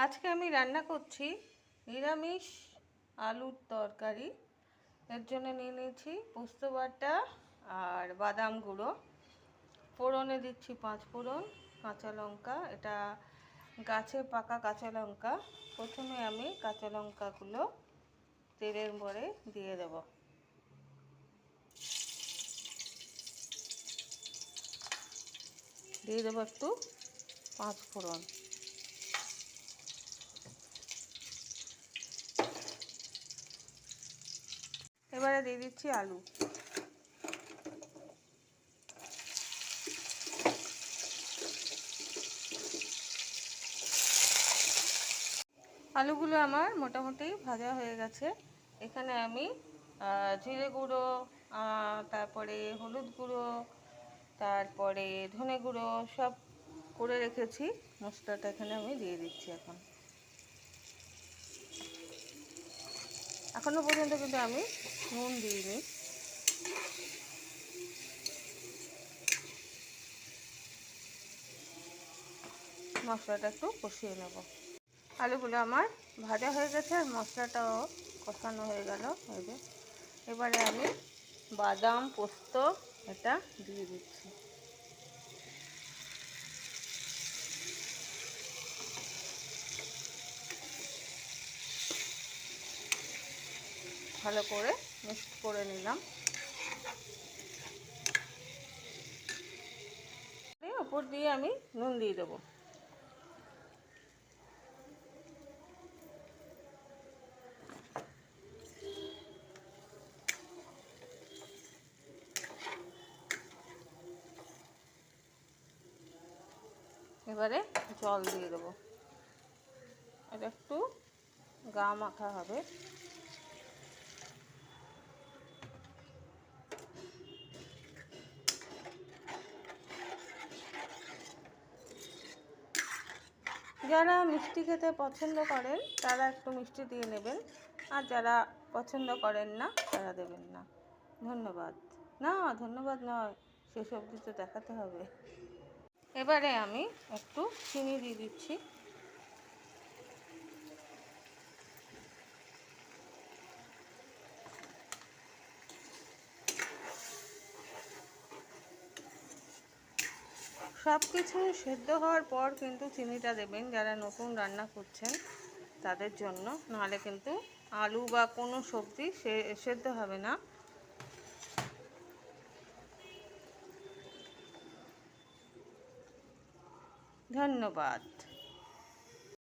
আজকে আমি রান্না করছি নিরামিষ আলুর তরকারি। এর জন্য নিয়ে নিয়েছি পোস্ত বাটা আর বাদাম গুঁড়ো। ফোড়নে দিচ্ছি 5 ফোড়ন, কাঁচা লঙ্কা। এটা গাছে পাকা কাঁচা লঙ্কা। প্রথমে আমি কাঁচা লঙ্কাগুলো তেলের মধ্যে দিয়ে দেব। দিয়ে দেবো একটু 5 ফোড়ন। এবারে দিয়ে দিচ্ছি আলু। আলুগুলো আমার মোটামুটি ভাজা হয়ে গেছে। এখানে আমি জিরে গুঁড়ো, তারপরে হলুদ গুঁড়ো, তারপরে ধনে গুঁড়ো সব করে রেখেছি। মশলাটা এখানে আমি দিয়ে দিচ্ছি। এখনও পর্যন্ত কিন্তু আমি নুন দিইনি। মশলাটা একটু কষিয়ে নেব। আলুগুলো আমার ভাজা হয়ে গেছে আর মশলাটাও কষানো হয়ে গেল। এবারে আমি বাদাম পোস্ত এটা দিয়ে দিচ্ছি। ভালো করে মিক্স করে নিলাম। উপর দিয়ে আমি নুন দিয়ে দেবো। এবারে জল দিয়ে দেবো। এটা একটু গা মাখা হবে। যারা মিষ্টি খেতে পছন্দ করেন তারা একটু মিষ্টি দিয়ে নেবেন, আর যারা পছন্দ করেন না তারা দেবেন না। ধন্যবাদ। না, ধন্যবাদ নয়, শেষ অবধি তো দেখাতে হবে। এবারে আমি একটু চিনি দিয়ে দিচ্ছি। সব কিছু সেদ্ধ হওয়ার পর কিন্তু চিনিটা দেবেন, যারা নতুন রান্না করছেন তাদের জন্য। নাহলে কিন্তু আলু বা কোনো সবজি সেদ্ধ হবে না। ধন্যবাদ।